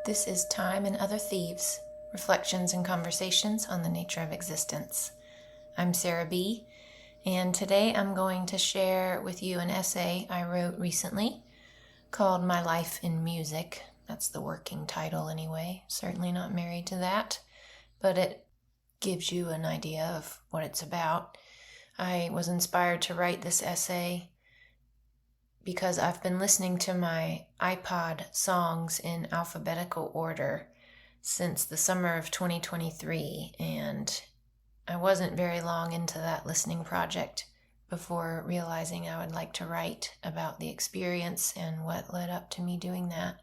This is Time and Other Thieves, reflections and conversations on the nature of existence. I'm Sarah B., and today I'm going to share with you an essay I wrote recently called My Life in Music. That's the working title anyway, certainly not married to that, but it gives you an idea of what it's about. I was inspired to write this essay because I've been listening to my iPod songs in alphabetical order since the summer of 2023, and I wasn't very long into that listening project before realizing I would like to write about the experience and what led up to me doing that.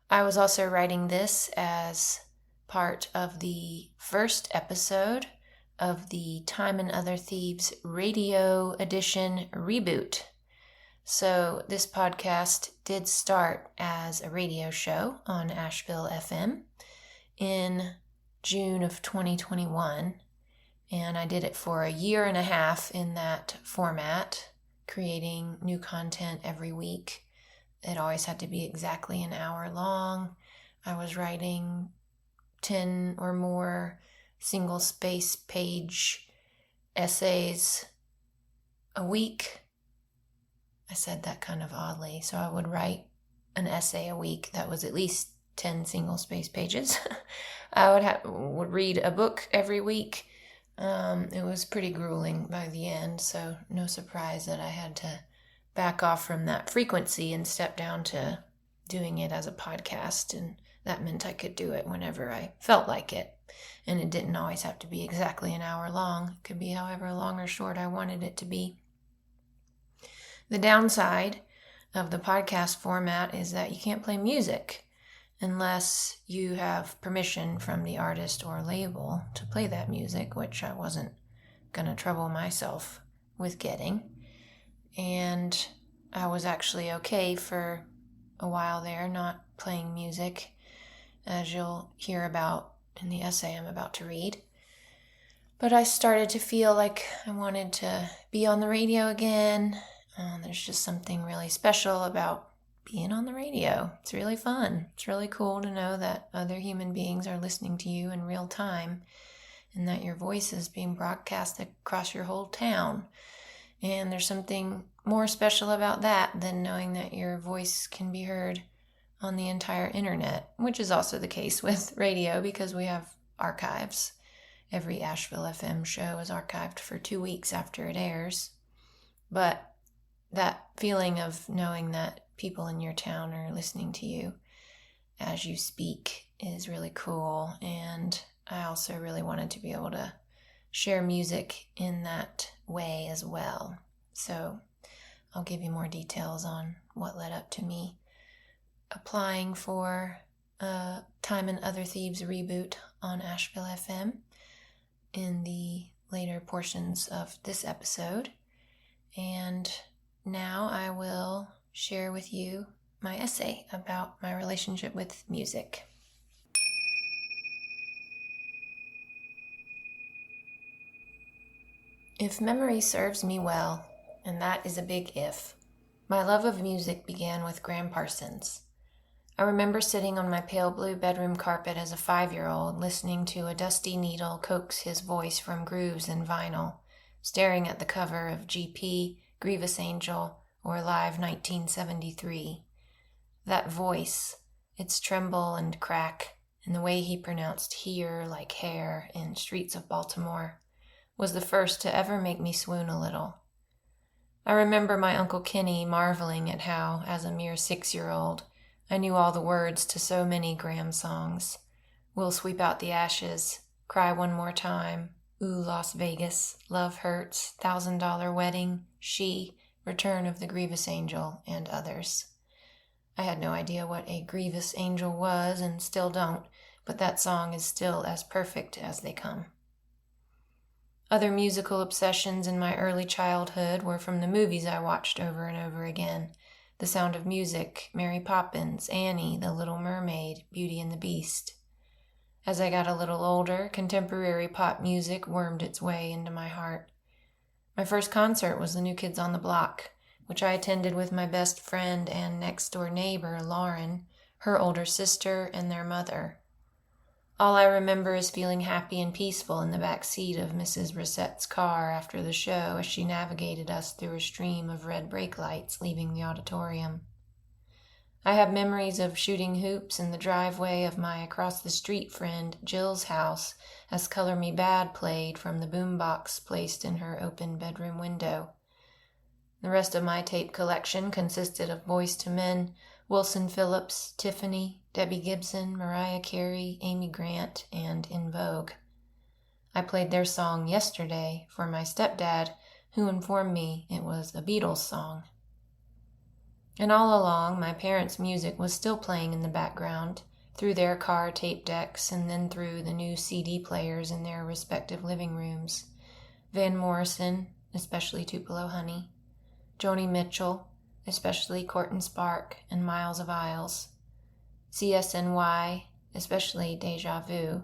I was also writing this as part of the first episode of the Time and Other Thieves Radio Edition reboot. So this podcast did start as a radio show on Asheville FM in June of 2021, and I did it for a year and a half in that format, creating new content every week. It always had to be exactly an hour long. I was writing 10 or more single-space page essays a week. I said that kind of oddly. So I would write an essay a week that was at least 10 single-space pages. I would read a book every week. It was pretty grueling by the end, so no surprise that I had to back off from that frequency and step down to doing it as a podcast, and that meant I could do it whenever I felt like it. And it didn't always have to be exactly an hour long. It could be however long or short I wanted it to be. The downside of the podcast format is that you can't play music unless you have permission from the artist or label to play that music, which I wasn't going to trouble myself with getting. And I was actually okay for a while there not playing music, as you'll hear about in the essay I'm about to read. But I started to feel like I wanted to be on the radio again. There's just something really special about being on the radio. It's really fun. It's really cool to know that other human beings are listening to you in real time and that your voice is being broadcast across your whole town. And there's something more special about that than knowing that your voice can be heard on the entire internet, which is also the case with radio because we have archives. Every Asheville FM show is archived for 2 weeks after it airs. But that feeling of knowing that people in your town are listening to you as you speak is really cool. And I also really wanted to be able to share music in that way as well. So I'll give you more details on what led up to me applying for Time and Other Thieves reboot on Asheville FM in the later portions of this episode. And now I will share with you my essay about my relationship with music. If memory serves me well, and that is a big if, my love of music began with Gram Parsons. I remember sitting on my pale blue bedroom carpet as a 5-year-old, listening to a dusty needle coax his voice from grooves in vinyl, staring at the cover of GP, Grievous Angel, or Live 1973. That voice, its tremble and crack, and the way he pronounced here like hair in Streets of Baltimore, was the first to ever make me swoon a little. I remember my Uncle Kenny marveling at how, as a mere 6-year-old, I knew all the words to so many Gram songs. We'll Sweep Out the Ashes, Cry One More Time, Ooh, Las Vegas, Love Hurts, $1,000 Wedding, She, Return of the Grievous Angel, and others. I had no idea what a grievous angel was and still don't, but that song is still as perfect as they come. Other musical obsessions in my early childhood were from the movies I watched over and over again. The Sound of Music, Mary Poppins, Annie, The Little Mermaid, Beauty and the Beast. As I got a little older, contemporary pop music wormed its way into my heart. My first concert was the New Kids on the Block, which I attended with my best friend and next-door neighbor, Lauren, her older sister, and their mother. All I remember is feeling happy and peaceful in the back seat of Mrs. Rissette's car after the show as she navigated us through a stream of red brake lights leaving the auditorium. I have memories of shooting hoops in the driveway of my across-the-street friend Jill's house as Color Me Bad played from the boombox placed in her open bedroom window. The rest of my tape collection consisted of Boyz II Men, Wilson Phillips, Tiffany, Debbie Gibson, Mariah Carey, Amy Grant, and In Vogue. I played their song Yesterday for my stepdad, who informed me it was a Beatles song. And all along, my parents' music was still playing in the background, through their car tape decks and then through the new CD players in their respective living rooms. Van Morrison, especially Tupelo Honey, Joni Mitchell, especially Court and Spark and Miles of Isles, CSNY, especially Deja Vu,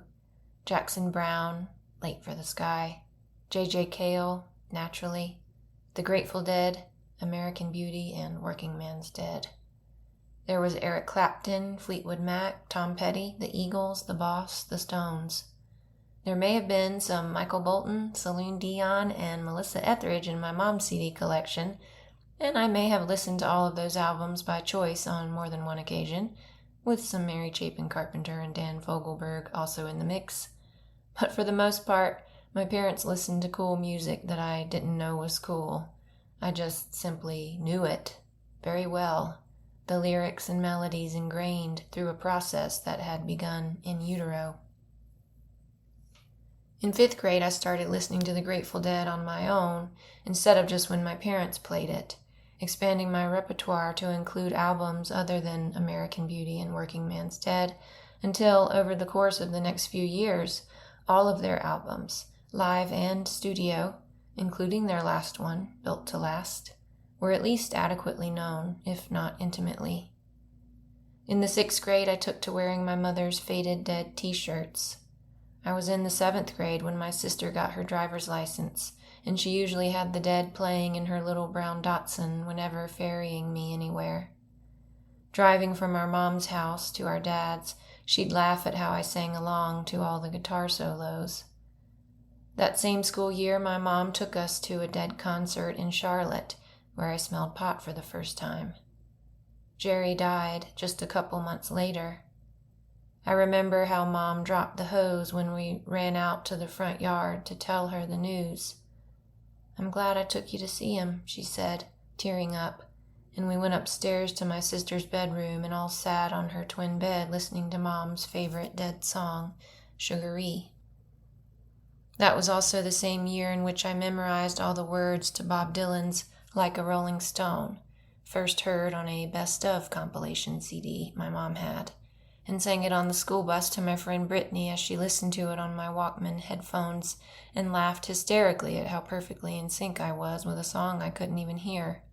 Jackson Browne, Late for the Sky, J.J. Cale, Naturally, The Grateful Dead, American Beauty, and Working Man's Dead. There was Eric Clapton, Fleetwood Mac, Tom Petty, The Eagles, The Boss, The Stones. There may have been some Michael Bolton, Celine Dion, and Melissa Etheridge in my mom's CD collection, and I may have listened to all of those albums by choice on more than one occasion, with some Mary Chapin Carpenter and Dan Fogelberg also in the mix. But for the most part, my parents listened to cool music that I didn't know was cool. I just simply knew it very well, the lyrics and melodies ingrained through a process that had begun in utero. In 5th grade, I started listening to the Grateful Dead on my own, instead of just when my parents played it, expanding my repertoire to include albums other than American Beauty and Working Man's Dead, until, over the course of the next few years, all of their albums, live and studio, including their last one, Built to Last, were at least adequately known, if not intimately. In the 6th grade, I took to wearing my mother's faded Dead t-shirts. I was in the 7th grade when my sister got her driver's license, and she usually had the Dead playing in her little brown Datsun whenever ferrying me anywhere. Driving from our mom's house to our dad's, she'd laugh at how I sang along to all the guitar solos. That same school year, my mom took us to a Dead concert in Charlotte, where I smelled pot for the first time. Jerry died just a couple months later. I remember how Mom dropped the hose when we ran out to the front yard to tell her the news. "I'm glad I took you to see him," she said, tearing up, and we went upstairs to my sister's bedroom and all sat on her twin bed listening to Mom's favorite Dead song, Sugaree. That was also the same year in which I memorized all the words to Bob Dylan's Like a Rolling Stone, first heard on a Best Of compilation CD my mom had, and sang it on the school bus to my friend Brittany as she listened to it on my Walkman headphones and laughed hysterically at how perfectly in sync I was with a song I couldn't even hear.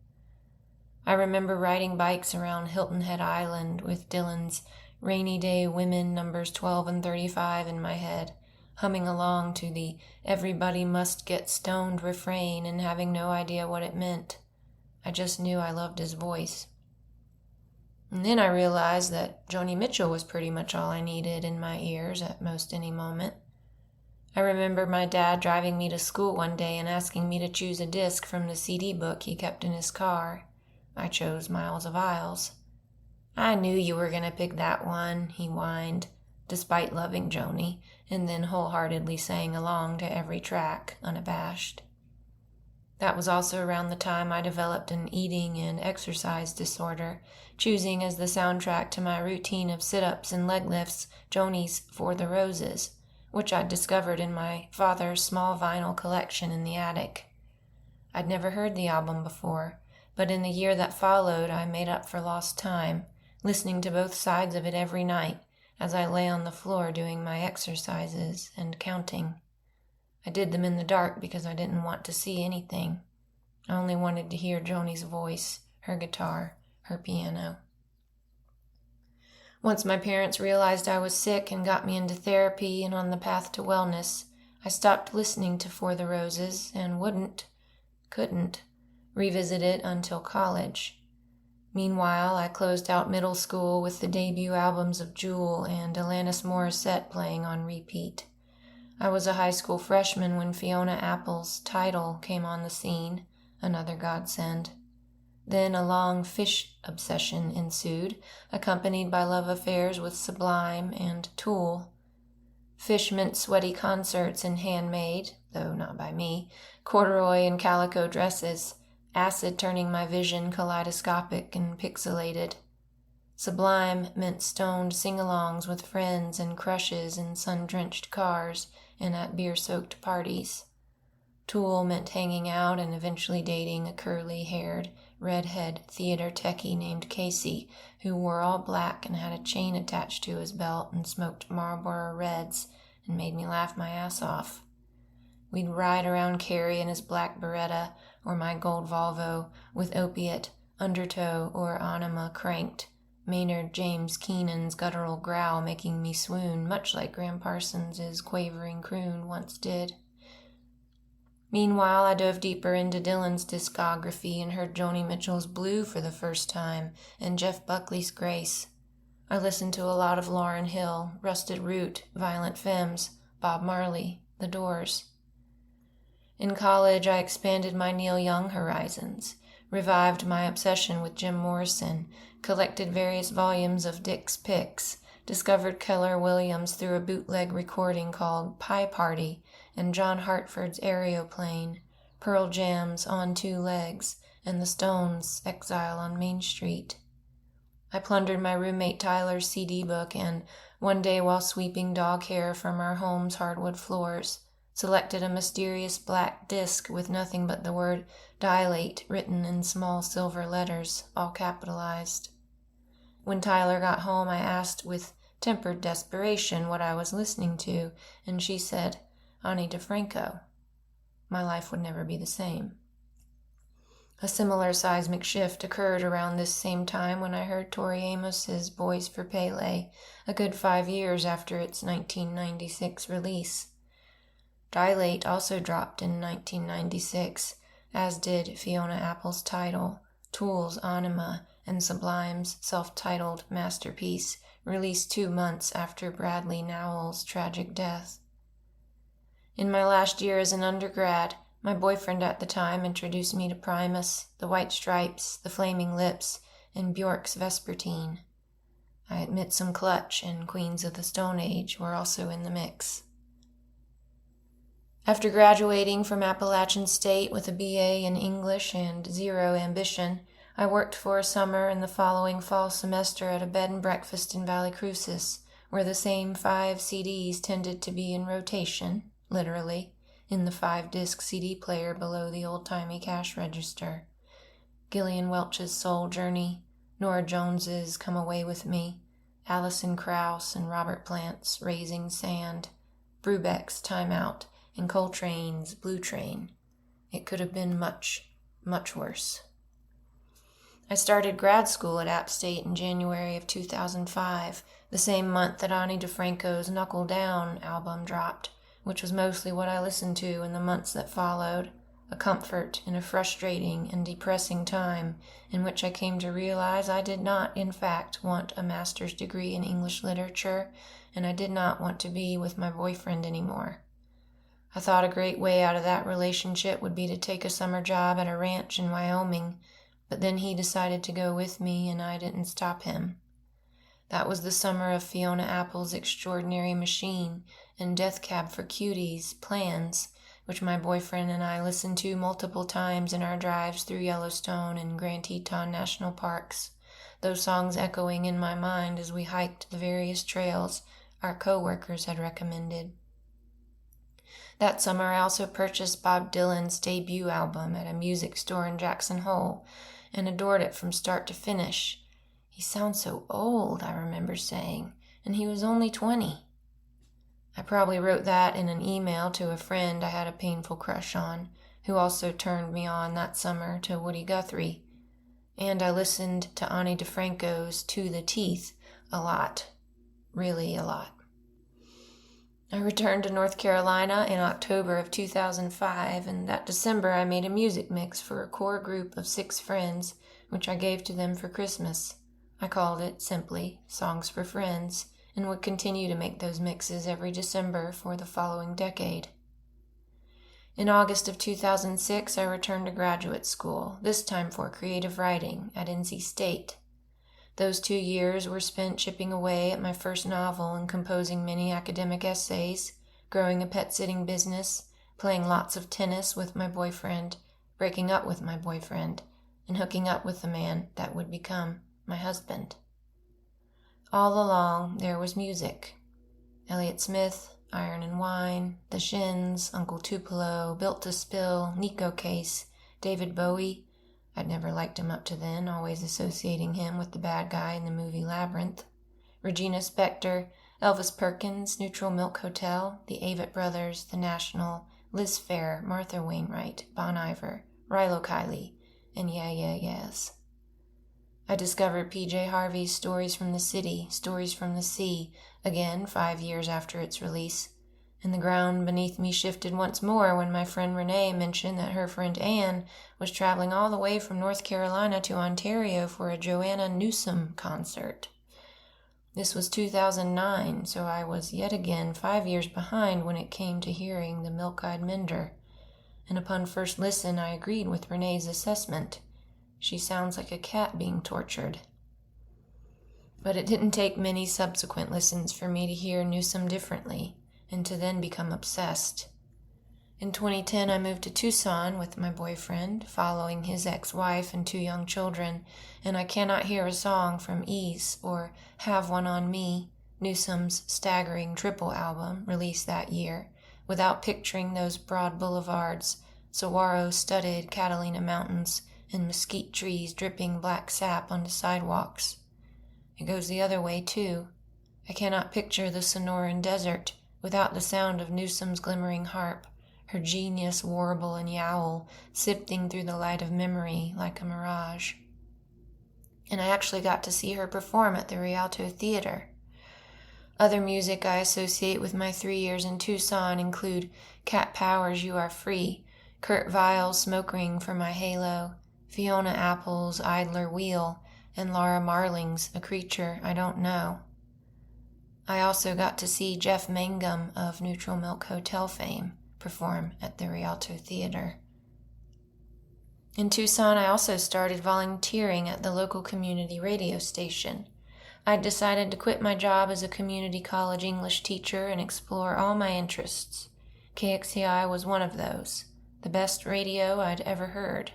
I remember riding bikes around Hilton Head Island with Dylan's Rainy Day Women numbers 12 and 35 in my head, humming along to the Everybody Must Get Stoned refrain and having no idea what it meant. I just knew I loved his voice. And then I realized that Joni Mitchell was pretty much all I needed in my ears at most any moment. I remember my dad driving me to school one day and asking me to choose a disc from the CD book he kept in his car. I chose Miles of Isles. "I knew you were going to pick that one," he whined, despite loving Joni, and then wholeheartedly sang along to every track, unabashed. That was also around the time I developed an eating and exercise disorder, choosing as the soundtrack to my routine of sit-ups and leg lifts Joni's For the Roses, which I'd discovered in my father's small vinyl collection in the attic. I'd never heard the album before, but in the year that followed I made up for lost time, listening to both sides of it every night as I lay on the floor doing my exercises and counting. I did them in the dark because I didn't want to see anything. I only wanted to hear Joni's voice, her guitar, her piano. Once my parents realized I was sick and got me into therapy and on the path to wellness, I stopped listening to For the Roses and couldn't, revisit it until college. Meanwhile, I closed out middle school with the debut albums of Jewel and Alanis Morissette playing on repeat. I was a high school freshman when Fiona Apple's Tidal came on the scene, another godsend. Then a long Fish obsession ensued, accompanied by love affairs with Sublime and Tool. Fish meant sweaty concerts in handmade, though not by me, corduroy and calico dresses, acid turning my vision kaleidoscopic and pixelated. Sublime meant stoned sing-alongs with friends and crushes in sun-drenched cars and at beer-soaked parties. Tool meant hanging out and eventually dating a curly-haired, redhead theater techie named Casey, who wore all black and had a chain attached to his belt and smoked Marlboro Reds and made me laugh my ass off. We'd ride around Carrie in his black Beretta or my gold Volvo with Opiate, Undertow, or Anima cranked, Maynard James Keenan's guttural growl making me swoon, much like Gram Parsons' quavering croon once did. Meanwhile, I dove deeper into Dylan's discography and heard Joni Mitchell's Blue for the first time and Jeff Buckley's Grace. I listened to a lot of Lauryn Hill, Rusted Root, Violent Femmes, Bob Marley, The Doors. In college, I expanded my Neil Young horizons, revived my obsession with Jim Morrison, collected various volumes of Dick's Picks, discovered Keller Williams through a bootleg recording called Pie Party, and John Hartford's Aeroplane, Pearl Jam's On Two Legs, and the Stones' Exile on Main Street. I plundered my roommate Tyler's CD book and, one day while sweeping dog hair from our home's hardwood floors, selected a mysterious black disc with nothing but the word Dilate written in small silver letters, all capitalized. When Tyler got home, I asked with tempered desperation what I was listening to, and she said, Ani DeFranco. My life would never be the same. A similar seismic shift occurred around this same time when I heard Tori Amos's Boys for Pele, a good 5 years after its 1996 release. Dilate also dropped in 1996, as did Fiona Apple's Tidal, Tool's Anima, and Sublime's self-titled masterpiece, released 2 months after Bradley Nowell's tragic death. In my last year as an undergrad, my boyfriend at the time introduced me to Primus, the White Stripes, the Flaming Lips, and Bjork's Vespertine. I admit some Clutch and Queens of the Stone Age were also in the mix. After graduating from Appalachian State with a BA in English and zero ambition, I worked for a summer and the following fall semester at a bed and breakfast in Valley Crucis, where the same 5 CDs tended to be in rotation, literally, in the 5-disc CD player below the old-timey cash register. Gillian Welch's Soul Journey, Nora Jones's Come Away With Me, Alison Krauss and Robert Plant's Raising Sand, Brubeck's Time Out, and Coltrane's Blue Train. It could have been much, much worse. I started grad school at App State in January of 2005, the same month that Ani DeFranco's Knuckle Down album dropped, which was mostly what I listened to in the months that followed, a comfort in a frustrating and depressing time in which I came to realize I did not, in fact, want a master's degree in English literature, and I did not want to be with my boyfriend anymore. I thought a great way out of that relationship would be to take a summer job at a ranch in Wyoming, but then he decided to go with me and I didn't stop him. That was the summer of Fiona Apple's Extraordinary Machine and Death Cab for Cuties, Plans, which my boyfriend and I listened to multiple times in our drives through Yellowstone and Grand Teton National Parks, those songs echoing in my mind as we hiked the various trails our co-workers had recommended. That summer I also purchased Bob Dylan's debut album at a music store in Jackson Hole and adored it from start to finish. He sounds so old, I remember saying, and he was only 20. I probably wrote that in an email to a friend I had a painful crush on, who also turned me on that summer to Woody Guthrie. And I listened to Ani DeFranco's To the Teeth a lot. Really a lot. I returned to North Carolina in October of 2005, and that December I made a music mix for a core group of 6 friends which I gave to them for Christmas. I called it, simply, Songs for Friends, and would continue to make those mixes every December for the following decade. In August of 2006, I returned to graduate school, this time for creative writing at NC State. Those 2 years were spent chipping away at my first novel and composing many academic essays, growing a pet-sitting business, playing lots of tennis with my boyfriend, breaking up with my boyfriend, and hooking up with the man that would become my husband. All along, there was music. Elliott Smith, Iron and Wine, The Shins, Uncle Tupelo, Built to Spill, Nico Case, David Bowie. I'd never liked him up to then, always associating him with the bad guy in the movie Labyrinth. Regina Spektor, Elvis Perkins, Neutral Milk Hotel, the Avett Brothers, The National, Liz Phair, Martha Wainwright, Bon Iver, Rilo Kiley, and Yeah Yeah Yeahs. I discovered P.J. Harvey's Stories from the City, Stories from the Sea, again 5 years after its release, and the ground beneath me shifted once more when my friend Renee mentioned that her friend Anne was traveling all the way from North Carolina to Ontario for a Joanna Newsom concert. This was 2009, so I was yet again 5 years behind when it came to hearing the Milk-Eyed Mender, and upon first listen I agreed with Renee's assessment. She sounds like a cat being tortured. But it didn't take many subsequent listens for me to hear Newsom differently, and to then become obsessed. In 2010, I moved to Tucson with my boyfriend, following his ex-wife and 2 young children, and I cannot hear a song from Ease or Have One on Me, Newsom's staggering triple album released that year, without picturing those broad boulevards, saguaro-studded Catalina mountains, and mesquite trees dripping black sap onto sidewalks. It goes the other way, too. I cannot picture the Sonoran Desert without the sound of Newsom's glimmering harp, her genius warble and yowl sifting through the light of memory like a mirage. And I actually got to see her perform at the Rialto Theater. Other music I associate with my 3 years in Tucson include Cat Power's You Are Free, Kurt Weill's Smoke Ring for My Halo, Fiona Apple's Idler Wheel, and Laura Marling's A Creature I Don't Know. I also got to see Jeff Mangum of Neutral Milk Hotel fame perform at the Rialto Theater. In Tucson, I also started volunteering at the local community radio station. I'd decided to quit my job as a community college English teacher and explore all my interests. KXCI was one of those, the best radio I'd ever heard.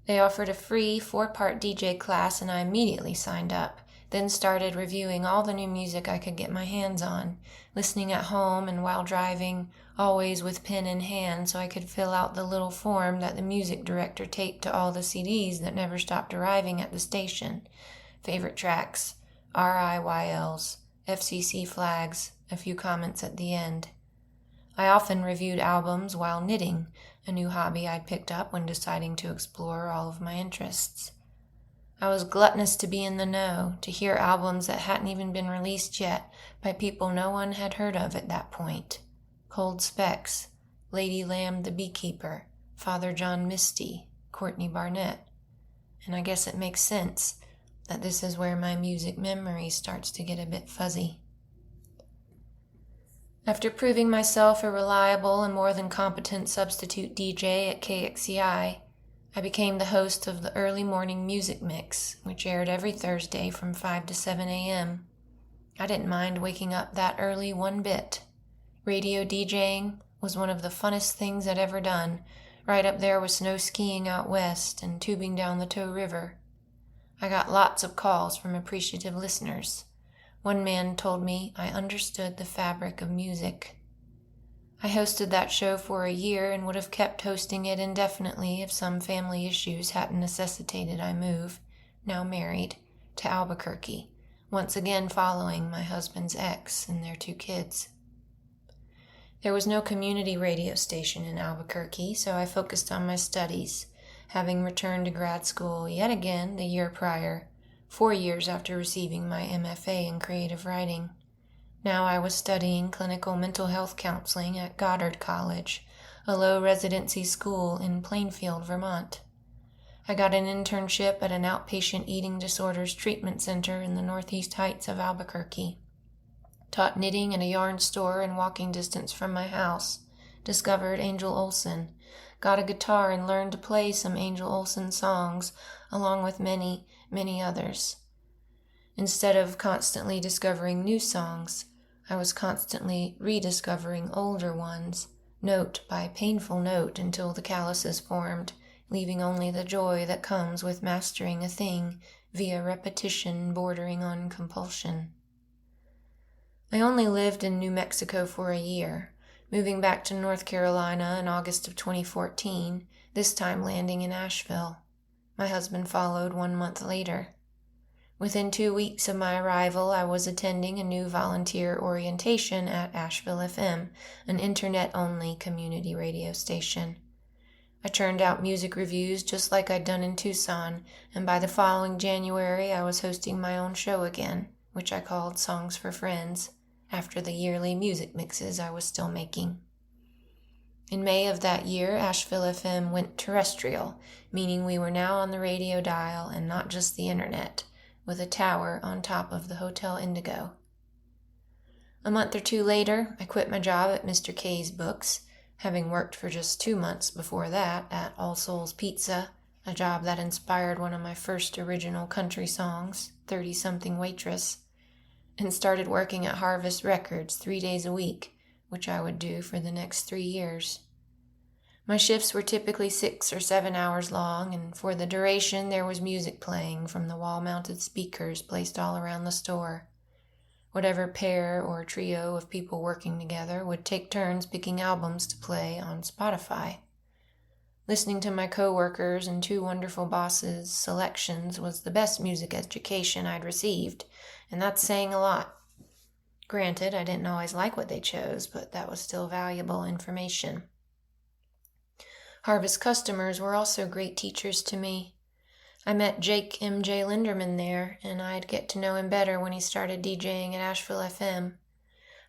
They offered a free 4-part DJ class and I immediately signed up, then started reviewing all the new music I could get my hands on, listening at home and while driving, always with pen in hand so I could fill out the little form that the music director taped to all the CDs that never stopped arriving at the station. Favorite tracks, RIYLs, FCC flags, a few comments at the end. I often reviewed albums while knitting, a new hobby I'd picked up when deciding to explore all of my interests. I was gluttonous to be in the know, to hear albums that hadn't even been released yet by people no one had heard of at that point. Cold Specs, Lady Lamb the Beekeeper, Father John Misty, Courtney Barnett. And I guess it makes sense that this is where my music memory starts to get a bit fuzzy. After proving myself a reliable and more than competent substitute DJ at KXCI, I became the host of the Early Morning Music Mix, which aired every Thursday from 5 to 7 a.m. I didn't mind waking up that early one bit. Radio DJing was one of the funnest things I'd ever done, right up there with snow skiing out west and tubing down the Tow River. I got lots of calls from appreciative listeners. One man told me I understood the fabric of music. I hosted that show for a year and would have kept hosting it indefinitely if some family issues hadn't necessitated I move, now married, to Albuquerque, once again following my husband's ex and their 2 kids. There was no community radio station in Albuquerque, so I focused on my studies, having returned to grad school yet again the year prior, 4 years after receiving my MFA in creative writing. Now I was studying clinical mental health counseling at Goddard College, a low residency school in Plainfield, Vermont. I got an internship at an outpatient eating disorders treatment center in the Northeast Heights of Albuquerque. Taught knitting at a yarn store in walking distance from my house. Discovered Angel Olsen. Got a guitar and learned to play some Angel Olsen songs, along with many, many others. Instead of constantly discovering new songs, I was constantly rediscovering older ones, note by painful note until the calluses formed, leaving only the joy that comes with mastering a thing via repetition bordering on compulsion. I only lived in New Mexico for a year, moving back to North Carolina in August of 2014, this time landing in Asheville. My husband followed 1 month later. Within 2 weeks of my arrival, I was attending a new volunteer orientation at Asheville FM, an internet-only community radio station. I churned out music reviews just like I'd done in Tucson, and by the following January, I was hosting my own show again, which I called Songs for Friends, after the yearly music mixes I was still making. In May of that year, Asheville FM went terrestrial, meaning we were now on the radio dial and not just the internet, with a tower on top of the Hotel Indigo. A month or 2 later, I quit my job at Mr. K's Books, having worked for just 2 months before that at All Souls Pizza, a job that inspired one of my first original country songs, 30-something Waitress, and started working at Harvest Records 3 days a week, which I would do for the next 3 years. My shifts were typically 6 or 7 hours long, and for the duration there was music playing from the wall-mounted speakers placed all around the store. Whatever pair or trio of people working together would take turns picking albums to play on Spotify. Listening to my coworkers and 2 wonderful bosses' selections was the best music education I'd received, and that's saying a lot. Granted, I didn't always like what they chose, but that was still valuable information. Harvest customers were also great teachers to me. I met Jake M.J. Linderman there, and I'd get to know him better when he started DJing at Asheville FM.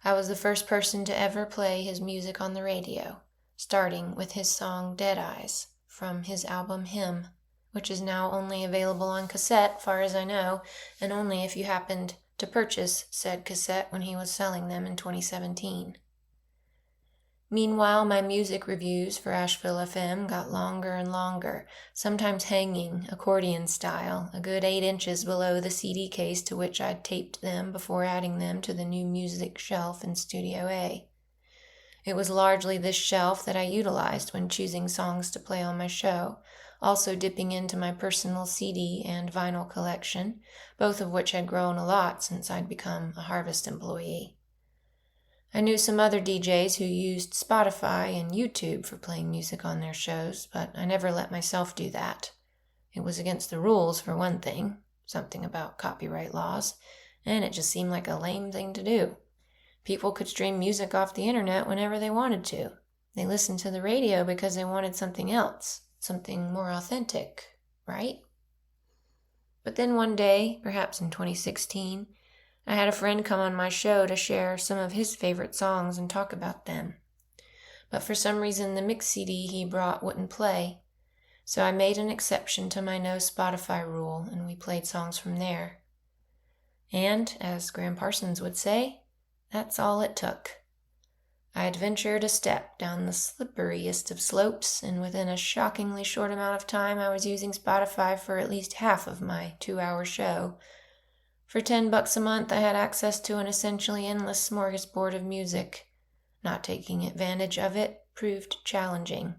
I was the first person to ever play his music on the radio, starting with his song Dead Eyes from his album Him, which is now only available on cassette, far as I know, and only if you happened to purchase said cassette when he was selling them in 2017. Meanwhile, my music reviews for Asheville FM got longer and longer, sometimes hanging, accordion style, a good 8 inches below the CD case to which I'd taped them before adding them to the new music shelf in Studio A. It was largely this shelf that I utilized when choosing songs to play on my show, also dipping into my personal CD and vinyl collection, both of which had grown a lot since I'd become a Harvest employee. I knew some other DJs who used Spotify and YouTube for playing music on their shows, but I never let myself do that. It was against the rules, for one thing, something about copyright laws, and it just seemed like a lame thing to do. People could stream music off the internet whenever they wanted to. They listened to the radio because they wanted something else, something more authentic, right? But then one day, perhaps in 2016, I had a friend come on my show to share some of his favorite songs and talk about them. But for some reason the mix CD he brought wouldn't play, so I made an exception to my no Spotify rule and we played songs from there. And, as Gram Parsons would say, that's all it took. I had ventured a step down the slipperiest of slopes, and within a shockingly short amount of time I was using Spotify for at least half of my 2-hour show. For $10 a month, I had access to an essentially endless smorgasbord of music. Not taking advantage of it proved challenging,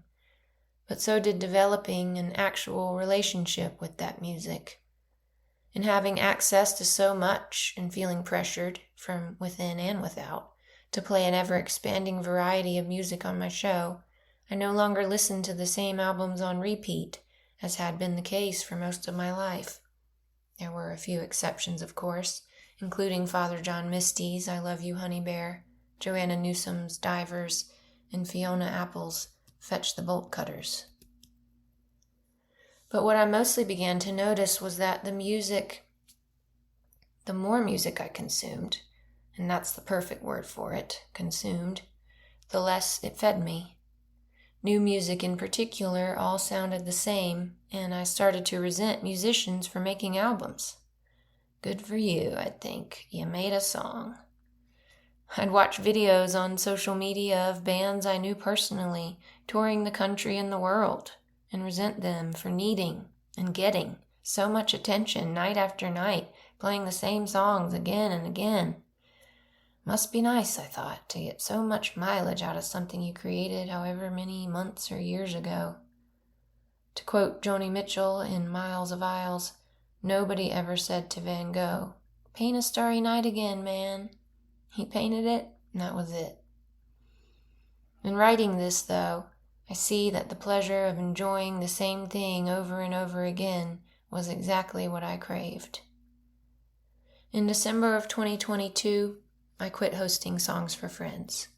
but so did developing an actual relationship with that music. In having access to so much and feeling pressured, from within and without, to play an ever-expanding variety of music on my show, I no longer listened to the same albums on repeat, as had been the case for most of my life. There were a few exceptions, of course, including Father John Misty's I Love You, Honey Bear, Joanna Newsom's Divers, and Fiona Apple's Fetch the Bolt Cutters. But what I mostly began to notice was that the more music I consumed, and that's the perfect word for it, consumed, the less it fed me. New music in particular all sounded the same, and I started to resent musicians for making albums. Good for you, I'd think. You made a song. I'd watch videos on social media of bands I knew personally touring the country and the world, and resent them for needing and getting so much attention night after night, playing the same songs again and again. Must be nice, I thought, to get so much mileage out of something you created however many months or years ago. To quote Joni Mitchell in Miles of Aisles, nobody ever said to Van Gogh, "Paint a starry night again, man." He painted it, and that was it. In writing this, though, I see that the pleasure of enjoying the same thing over and over again was exactly what I craved. In December of 2022, I quit hosting Songs for Friends.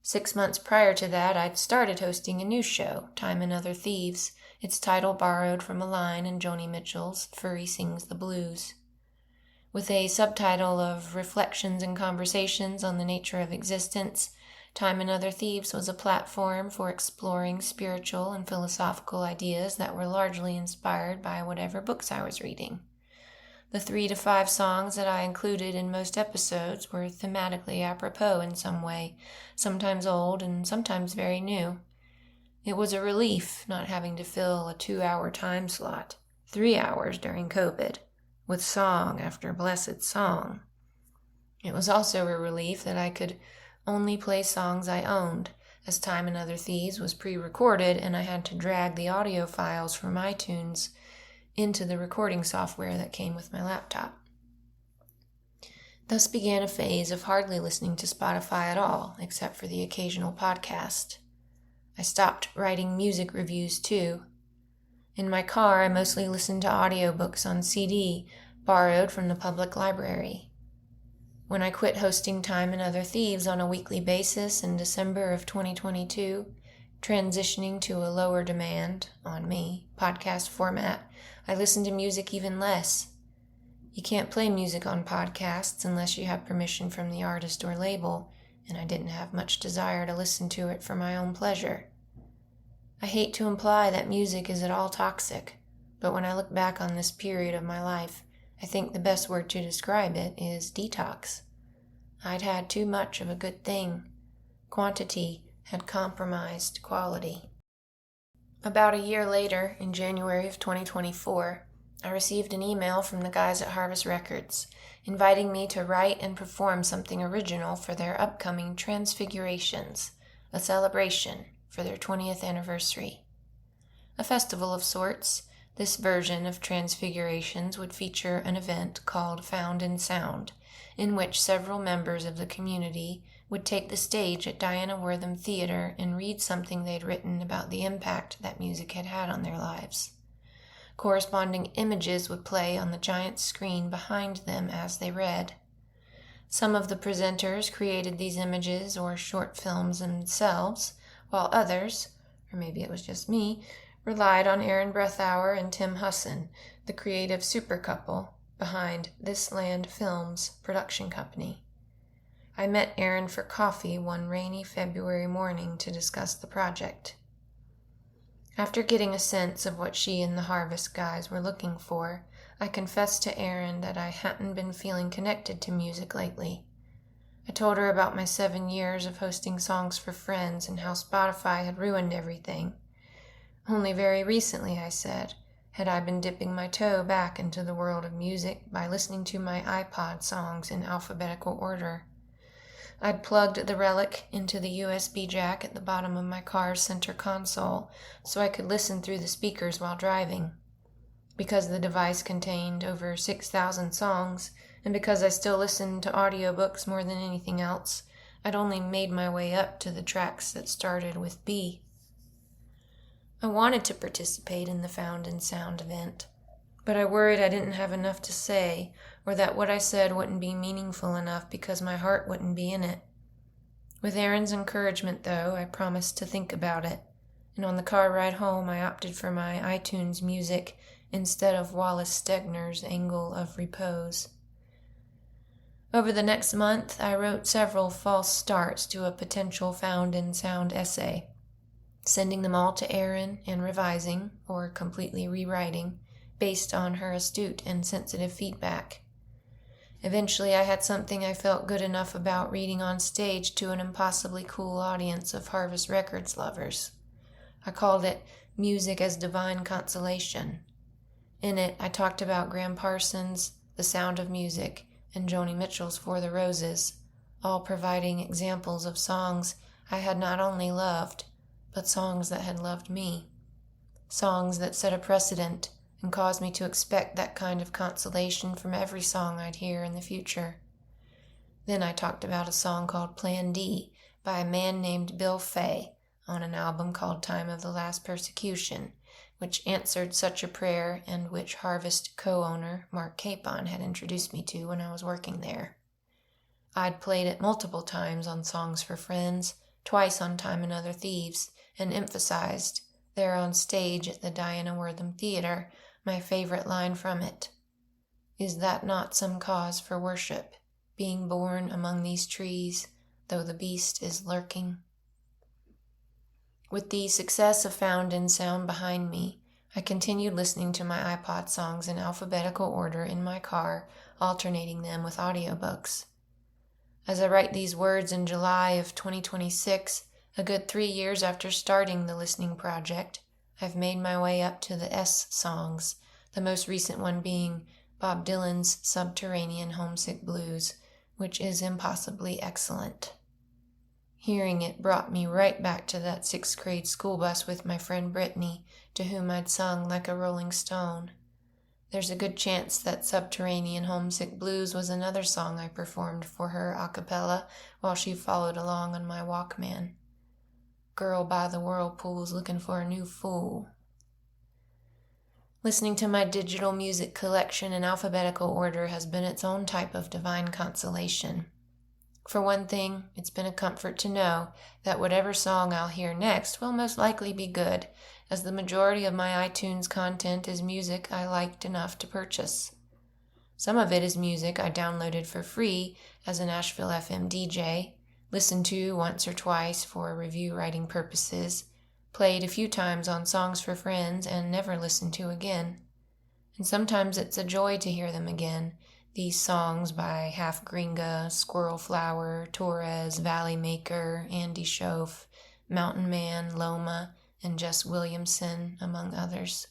6 months prior to that, I'd started hosting a new show, Time Other Thieves, its title borrowed from a line in Joni Mitchell's Furry Sings the Blues. With a subtitle of Reflections and Conversations on the Nature of Existence, Time Other Thieves was a platform for exploring spiritual and philosophical ideas that were largely inspired by whatever books I was reading. The 3 to 5 songs that I included in most episodes were thematically apropos in some way, sometimes old and sometimes very new. It was a relief not having to fill a 2-hour time slot, 3 hours during COVID, with song after blessed song. It was also a relief that I could only play songs I owned, as Time Other Thieves was pre-recorded and I had to drag the audio files from iTunes into the recording software that came with my laptop. Thus began a phase of hardly listening to Spotify at all, except for the occasional podcast. I stopped writing music reviews too. In my car, I mostly listened to audiobooks on CD, borrowed from the public library. When I quit hosting Time Other Thieves on a weekly basis in December of 2022, transitioning to a lower demand, on me, podcast format, I listened to music even less. You can't play music on podcasts unless you have permission from the artist or label, and I didn't have much desire to listen to it for my own pleasure. I hate to imply that music is at all toxic, but when I look back on this period of my life, I think the best word to describe it is detox. I'd had too much of a good thing. Quantity had compromised quality. About a year later, in January of 2024, I received an email from the guys at Harvest Records, inviting me to write and perform something original for their upcoming Transfigurations, a celebration for their 20th anniversary. A festival of sorts, this version of Transfigurations would feature an event called Found in Sound, in which several members of the community would take the stage at Diana Wortham Theater and read something they'd written about the impact that music had had on their lives. Corresponding images would play on the giant screen behind them as they read. Some of the presenters created these images or short films themselves, while others, or maybe it was just me, relied on Aaron Breathauer and Tim Husson, the creative super couple behind This Land Films production company. I met Aaron for coffee one rainy February morning to discuss the project. After getting a sense of what she and the Harvest guys were looking for, I confessed to Aaron that I hadn't been feeling connected to music lately. I told her about my 7 years of hosting Songs for Friends and how Spotify had ruined everything. Only very recently, I said, had I been dipping my toe back into the world of music by listening to my iPod songs in alphabetical order. I'd plugged the relic into the USB jack at the bottom of my car's center console so I could listen through the speakers while driving. Because the device contained over 6,000 songs, and because I still listened to audiobooks more than anything else, I'd only made my way up to the tracks that started with B. I wanted to participate in the Found in Sound event, but I worried I didn't have enough to say, or that what I said wouldn't be meaningful enough because my heart wouldn't be in it. With Aaron's encouragement, though, I promised to think about it, and on the car ride home I opted for my iTunes music instead of Wallace Stegner's Angle of Repose. Over the next month, I wrote several false starts to a potential Found in Sound essay. sending them all to Erin and revising, or completely rewriting, based on her astute and sensitive feedback. Eventually, I had something I felt good enough about reading on stage to an impossibly cool audience of Harvest Records lovers. I called it Music as Divine Consolation. In it, I talked about Gram Parsons, The Sound of Music, and Joni Mitchell's For the Roses, all providing examples of songs I had not only loved, but songs that had loved me. Songs that set a precedent and caused me to expect that kind of consolation from every song I'd hear in the future. Then I talked about a song called Plan D by a man named Bill Fay on an album called Time of the Last Persecution, which answered such a prayer and which Harvest co-owner Mark Capon had introduced me to when I was working there. I'd played it multiple times on Songs for Friends, twice on Time Other Thieves, and emphasized, there on stage at the Diana Wortham Theater, my favorite line from it. Is that not some cause for worship, being born among these trees, though the beast is lurking? With the success of Found in Sound behind me, I continued listening to my iPod songs in alphabetical order in my car, alternating them with audiobooks. As I write these words in July of 2026, a good 3 years after starting the listening project, I've made my way up to the S songs, the most recent one being Bob Dylan's Subterranean Homesick Blues, which is impossibly excellent. Hearing it brought me right back to that 6th grade school bus with my friend Brittany, to whom I'd sung Like a Rolling Stone. There's a good chance that Subterranean Homesick Blues was another song I performed for her a cappella while she followed along on my Walkman. Girl by the whirlpool's looking for a new fool. Listening to my digital music collection in alphabetical order has been its own type of divine consolation. For one thing, it's been a comfort to know that whatever song I'll hear next will most likely be good, as the majority of my iTunes content is music I liked enough to purchase. Some of it is music I downloaded for free as a Nashville FM DJ, listened to once or twice for review writing purposes, played a few times on Songs for Friends and never listened to again. And sometimes it's a joy to hear them again, these songs by Half Gringa, Squirrel Flower, Torres, Valley Maker, Andy Schoaf, Mountain Man, Loma, and Jess Williamson, among others.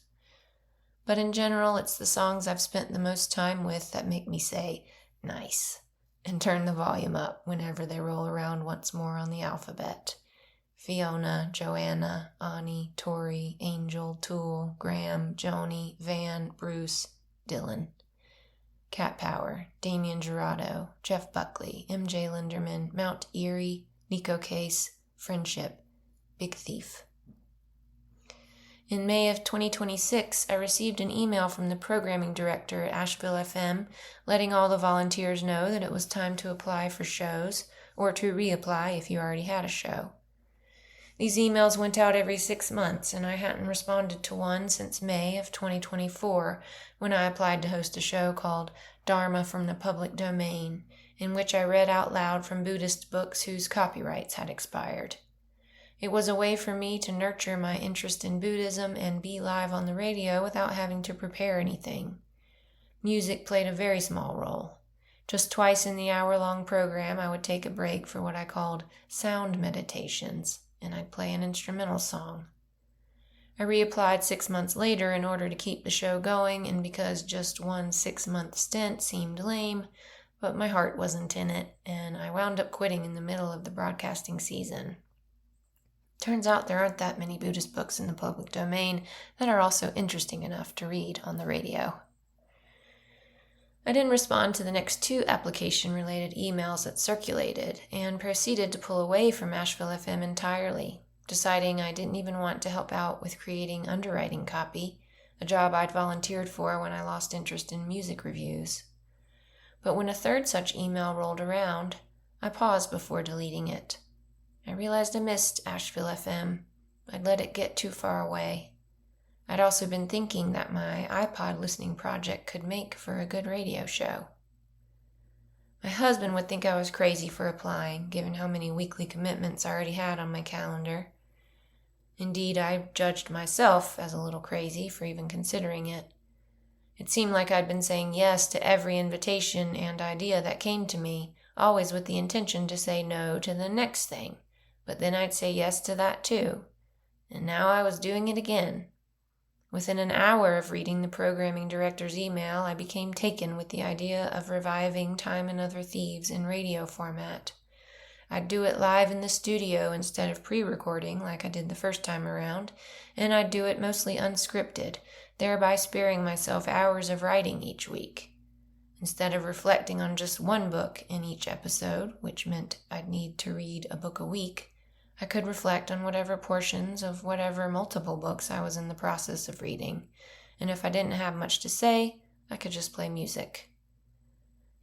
But in general, it's the songs I've spent the most time with that make me say, nice, and turn the volume up whenever they roll around once more on the alphabet. Fiona, Joanna, Ani, Tori, Angel, Tool, Graham, Joni, Van, Bruce, Dylan. Cat Power, Damien Gerardo, Jeff Buckley, MJ Linderman, Mount Erie, Nico Case, Friendship, Big Thief. In May of 2026, I received an email from the programming director at Asheville FM letting all the volunteers know that it was time to apply for shows, or to reapply if you already had a show. These emails went out every 6 months, and I hadn't responded to one since May of 2024, when I applied to host a show called Dharma from the Public Domain, in which I read out loud from Buddhist books whose copyrights had expired. It was a way for me to nurture my interest in Buddhism and be live on the radio without having to prepare anything. Music played a very small role. Just twice in the hour-long program, I would take a break for what I called sound meditations, and I'd play an instrumental song. I reapplied 6 months later in order to keep the show going, and because just one 6-month stint seemed lame, but my heart wasn't in it, and I wound up quitting in the middle of the broadcasting season. Turns out there aren't that many Buddhist books in the public domain that are also interesting enough to read on the radio. I didn't respond to the next 2 application-related emails that circulated and proceeded to pull away from Asheville FM entirely, deciding I didn't even want to help out with creating underwriting copy, a job I'd volunteered for when I lost interest in music reviews. But when a 3rd such email rolled around, I paused before deleting it. I realized I missed Asheville FM. I'd let it get too far away. I'd also been thinking that my iPod listening project could make for a good radio show. My husband would think I was crazy for applying, given how many weekly commitments I already had on my calendar. Indeed, I judged myself as a little crazy for even considering it. It seemed like I'd been saying yes to every invitation and idea that came to me, always with the intention to say no to the next thing, but then I'd say yes to that too. And now I was doing it again. Within an hour of reading the programming director's email, I became taken with the idea of reviving Time Other Thieves in radio format. I'd do it live in the studio instead of pre-recording like I did the first time around, and I'd do it mostly unscripted, thereby sparing myself hours of writing each week. Instead of reflecting on just one book in each episode, which meant I'd need to read a book a week, I could reflect on whatever portions of whatever multiple books I was in the process of reading, and if I didn't have much to say, I could just play music.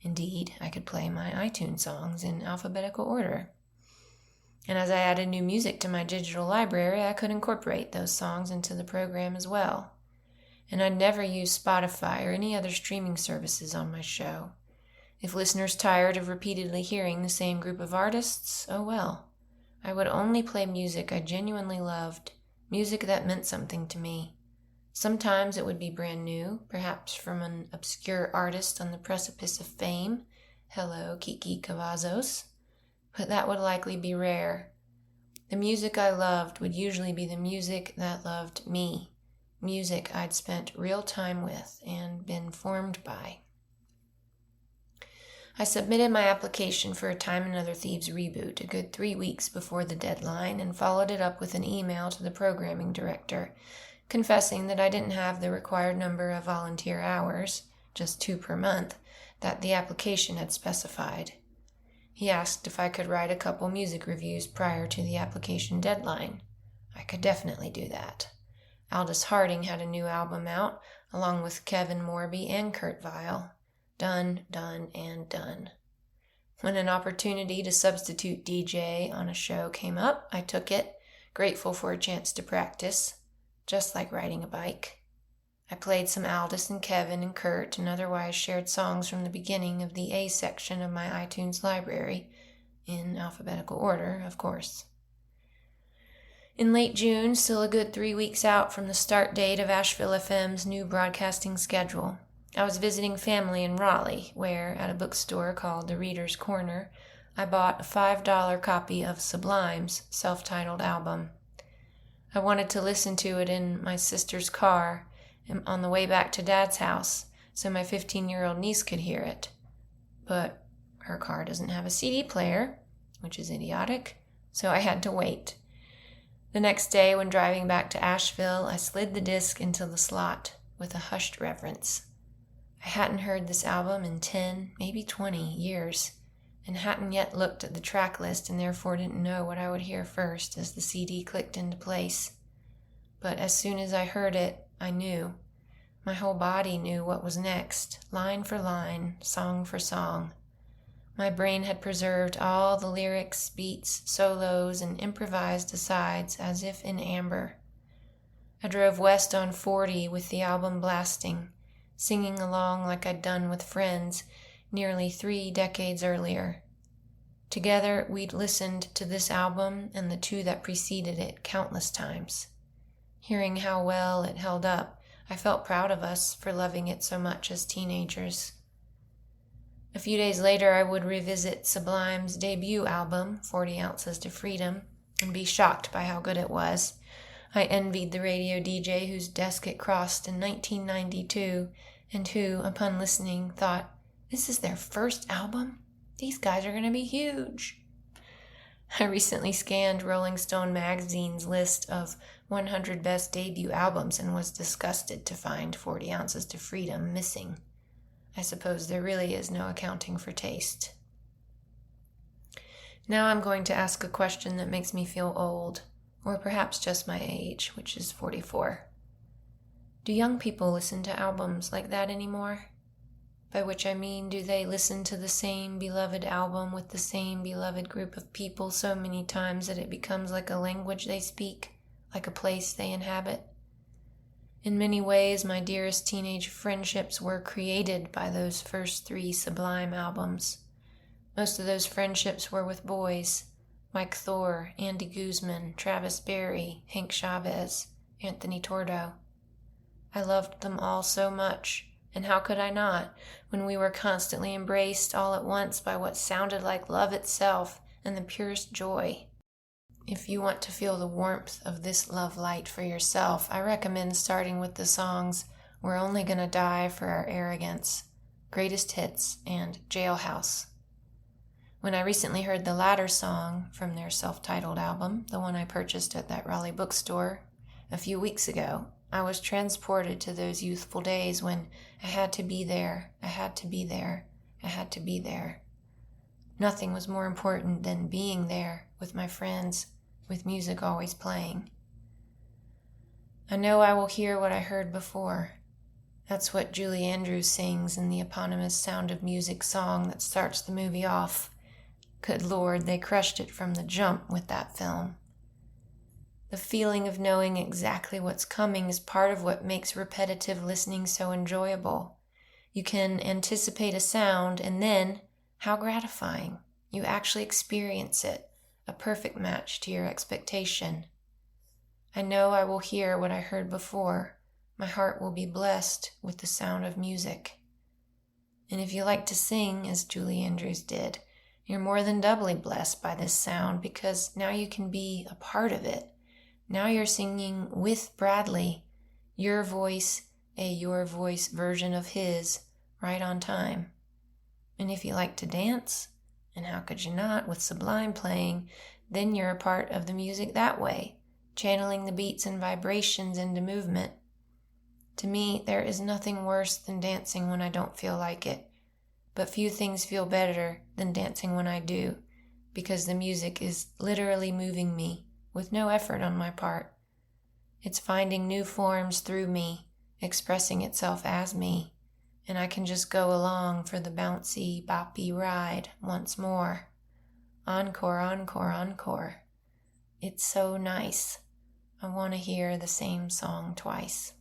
Indeed, I could play my iTunes songs in alphabetical order. And as I added new music to my digital library, I could incorporate those songs into the program as well. And I'd never use Spotify or any other streaming services on my show. If listeners tired of repeatedly hearing the same group of artists, oh well. I would only play music I genuinely loved, music that meant something to me. Sometimes it would be brand new, perhaps from an obscure artist on the precipice of fame. Hello, Kiki Cavazos. But that would likely be rare. The music I loved would usually be the music that loved me, music I'd spent real time with and been formed by. I submitted my application for a Time Other Thieves reboot a good 3 weeks before the deadline and followed it up with an email to the programming director, confessing that I didn't have the required number of volunteer hours, just 2 per month, that the application had specified. He asked if I could write a couple music reviews prior to the application deadline. I could definitely do that. Aldous Harding had a new album out, along with Kevin Morby and Kurt Vile. Done, and done. When an opportunity to substitute DJ on a show came up, I took it, grateful for a chance to practice, just like riding a bike. I played some Aldous and Kevin and Kurt and otherwise shared songs from the beginning of the A section of my iTunes library, in alphabetical order, of course. In late June, still a good 3 weeks out from the start date of Asheville FM's new broadcasting schedule, I was visiting family in Raleigh, where, at a bookstore called The Reader's Corner, I bought a $5 copy of Sublime's self-titled album. I wanted to listen to it in my sister's car on the way back to Dad's house, so my 15-year-old niece could hear it. But her car doesn't have a CD player, which is idiotic, so I had to wait. The next day, when driving back to Asheville, I slid the disc into the slot with a hushed reverence. I hadn't heard this album in 10, maybe 20 years, and hadn't yet looked at the track list and therefore didn't know what I would hear first as the CD clicked into place. But as soon as I heard it, I knew. My whole body knew what was next, line for line, song for song. My brain had preserved all the lyrics, beats, solos, and improvised asides as if in amber. I drove west on 40 with the album blasting, singing along like I'd done with friends nearly 3 decades earlier. Together, we'd listened to this album and the 2 that preceded it countless times. Hearing how well it held up, I felt proud of us for loving it so much as teenagers. A few days later, I would revisit Sublime's debut album, 40 Ounces to Freedom, and be shocked by how good it was. I envied the radio DJ whose desk it crossed in 1992, and who, upon listening, thought, "This is their first album? These guys are going to be huge." I recently scanned Rolling Stone magazine's list of 100 best debut albums and was disgusted to find 40 Ounces to Freedom missing. I suppose there really is no accounting for taste. Now I'm going to ask a question that makes me feel old, or perhaps just my age, which is 44. Do young people listen to albums like that anymore? By which I mean, do they listen to the same beloved album with the same beloved group of people so many times that it becomes like a language they speak, like a place they inhabit? In many ways, my dearest teenage friendships were created by those first 3 Sublime albums. Most of those friendships were with boys, Mike Thor, Andy Guzman, Travis Berry, Hank Chavez, Anthony Tordo. I loved them all so much, and how could I not, when we were constantly embraced all at once by what sounded like love itself and the purest joy. If you want to feel the warmth of this love light for yourself, I recommend starting with the songs We're Only Gonna Die for Our Arrogance, Greatest Hits, and Jailhouse. When I recently heard the latter song from their self-titled album, the one I purchased at that Raleigh bookstore a few weeks ago, I was transported to those youthful days when I had to be there, I had to be there, I had to be there. Nothing was more important than being there with my friends, with music always playing. I know I will hear what I heard before. That's what Julie Andrews sings in the eponymous Sound of Music song that starts the movie off. Good Lord, they crushed it from the jump with that film. The feeling of knowing exactly what's coming is part of what makes repetitive listening so enjoyable. You can anticipate a sound and then, how gratifying, you actually experience it, a perfect match to your expectation. I know I will hear what I heard before. My heart will be blessed with the sound of music. And if you like to sing, as Julie Andrews did, you're more than doubly blessed by this sound because now you can be a part of it. Now you're singing with Bradley, your voice, your voice version of his, right on time. And if you like to dance, and how could you not with Sublime playing, then you're a part of the music that way, channeling the beats and vibrations into movement. To me, there is nothing worse than dancing when I don't feel like it. But few things feel better than dancing when I do, because the music is literally moving me with no effort on my part. It's finding new forms through me, expressing itself as me, and I can just go along for the bouncy, boppy ride once more. Encore, encore, encore. It's so nice. I want to hear the same song twice.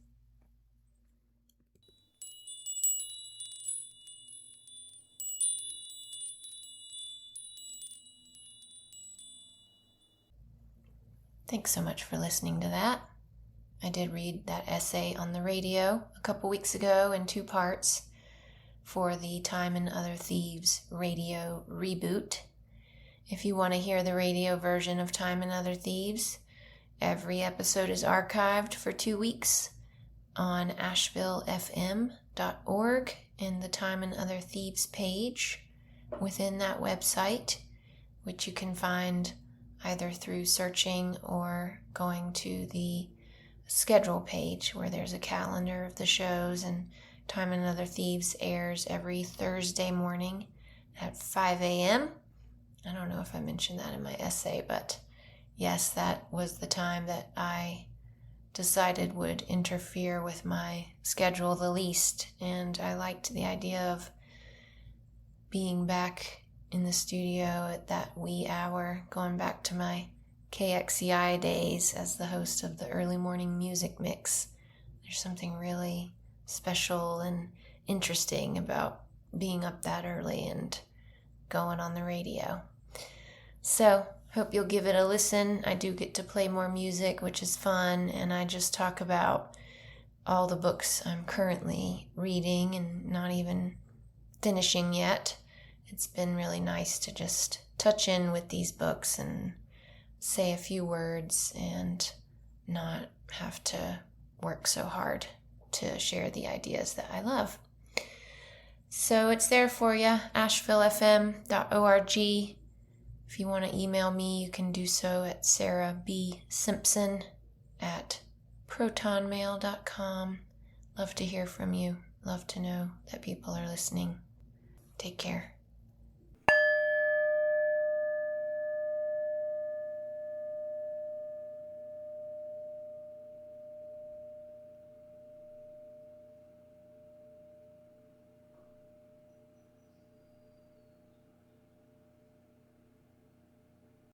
Thanks so much for listening to that. I did read that essay on the radio a couple weeks ago in 2 parts for the Time Other Thieves radio reboot. If you want to hear the radio version of Time Other Thieves, every episode is archived for 2 weeks on ashevillefm.org in the Time Other Thieves page within that website, which you can find either through searching or going to the schedule page where there's a calendar of the shows. And Time Other Thieves airs every Thursday morning at 5 a.m. I don't know if I mentioned that in my essay, but yes, that was the time that I decided would interfere with my schedule the least. And I liked the idea of being back in the studio at that wee hour, going back to my KXCI days as the host of the early morning music mix. There's something really special and interesting about being up that early and going on the radio. So, hope you'll give it a listen. I do get to play more music, which is fun, and I just talk about all the books I'm currently reading and not even finishing yet. It's been really nice to just touch in with these books and say a few words and not have to work so hard to share the ideas that I love. So it's there for you, ashevillefm.org. If you want to email me, you can do so at sarahbsimpson@protonmail.com. Love to hear from you. Love to know that people are listening. Take care.